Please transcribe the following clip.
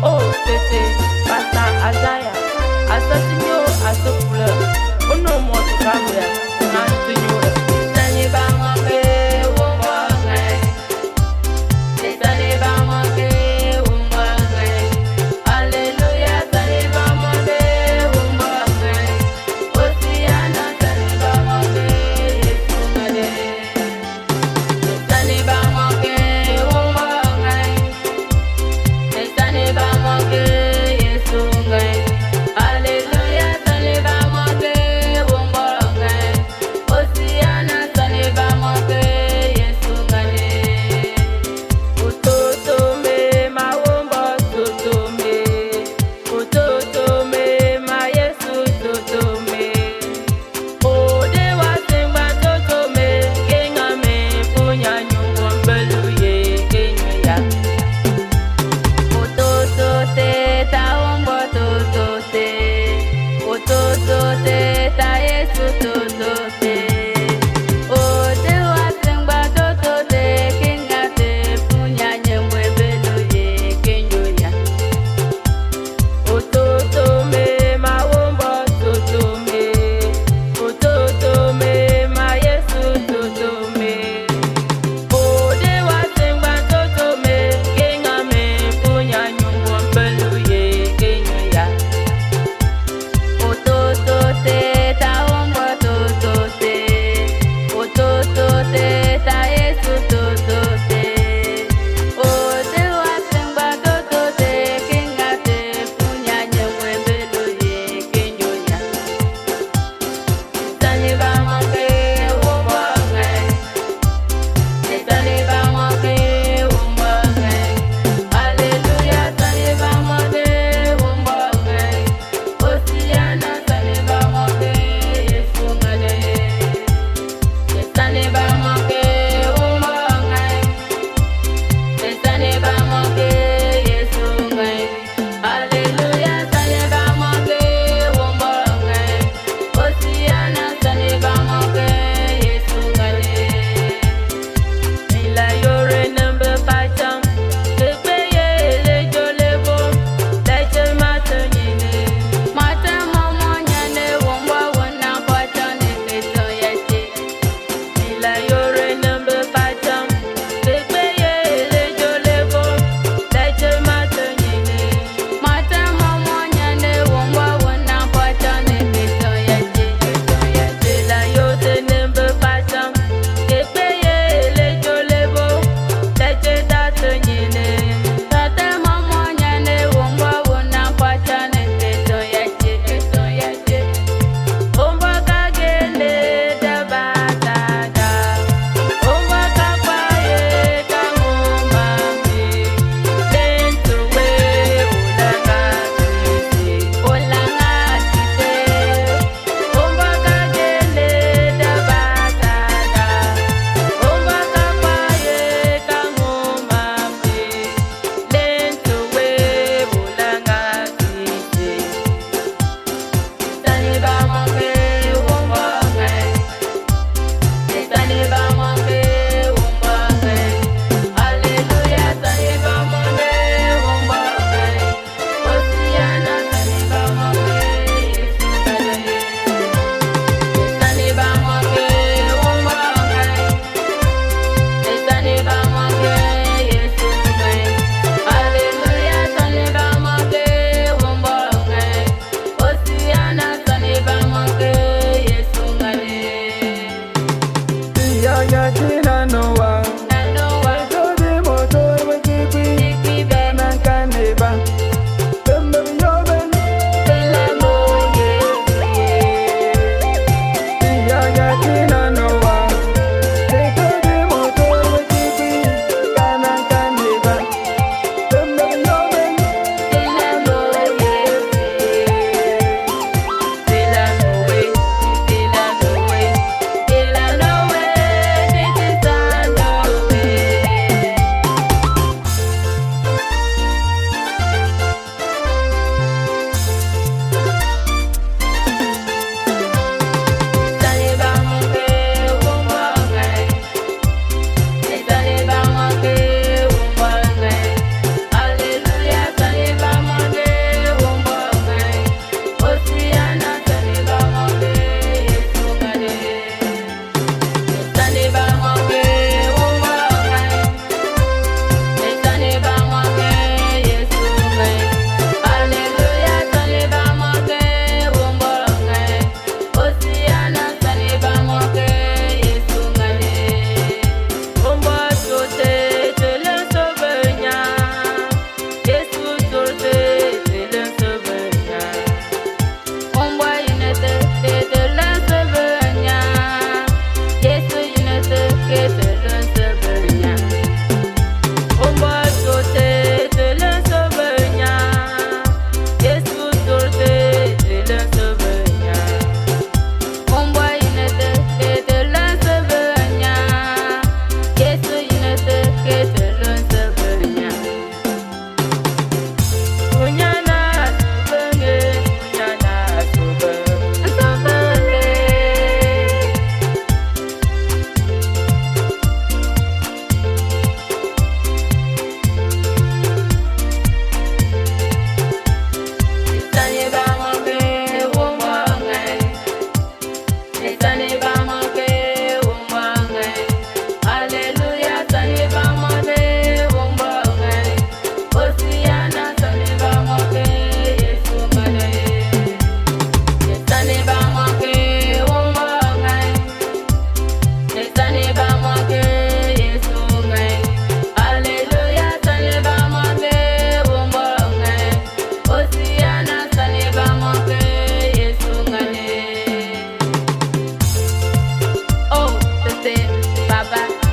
Oh, tete, pasta azaya, asasinyo, asopula, ono mo tukamwe, nantinyo, tani ba moke, uwumbɔr, tani ba moke, uwumbɔr, Hallelujah, tani ba moke, uwumbɔr, Hosiana, tani ba moke, Yesu ngale, tani ba moke, uwumbɔr, tani ba moke, Yesu ngale, Hallelujah, tani ba moke, uwumbɔr, Hosiana, tani ba moke, Yesu ngale. Utoto me ma uwumbɔr toto me, utoto me ma Yesu toto me. Ode wa singba toto me, kenga me punya nyungu mbelu ye kenyu ya. Utoto te ta uwumbɔr toto te, utoto te ta Yesu toto te. Ode wa singba toto te, kenga te punya nyungu mbelu ye kenyu ya. Utoto me ma uwumbɔr toto me, utoto me ma Yesu toto me. Ode wa singba toto me, kenga me punya nyungu mbelu ye kenyu ya. Utoto te ta uwumbɔr toto te, utoto te ta Yesu toto te. Ode wa singba toto te, kenga te punya nyungu mbelu ye kenyu ya. Tani ba moke, uwumbɔr, tani ba moke, uwumbɔr, Hallelujah, tani ba moke, uwumbɔr, Hosiana, tani ba moke, Yesu ngale, tani ba moke, uwumbɔr, tani ba moke, Yesu ngale, Hallelujah, tani ba moke, uwumbɔr, Hosiana, tani ba moke, Yesu ngale. Ila yore number pacham, tepeye lejo lebo, leje mata nyine. Mata mama nyane wongwa wana kwacha neketo yete. Ila yore number pacham, tepeye lejo lebo, leje mata nyine. Mata mama nyane wongwa wana kwacha neketo yete. Ila yote number pacham, tepeye lejo lebo, leje tata nyine. Tata mama nyane wongwa wana kwacha neketo yete. Omba kagele dabataga, omba kakwaye kangomba me, lento we olanga tite, omba kagele dabataga, omba kakwaye kangomba me, lento we olanga tite. Tani ba moke, uwumbɔr, tani ba moke, uwumbɔr, Hallelujah, tani ba moke, uwumbɔr, Hosiana, tani ba moke, Yesu ngale, tani ba moke, uwumbɔr, tani ba moke, Yesu ngale, Hallelujah, tani ba moke, uwumbɔr, Hosiana, tani ba moke, Yesu ngale. Yaya tina noa, Nanowa, todi motor wakipi, ikibe, nankaneba, tembe yoben. tela moye, Yaya tina noa, todi motor wakipi, nankaneba, tembe yoben. tela moye, tela moye, tela moye, tela moye, tete sando Baba.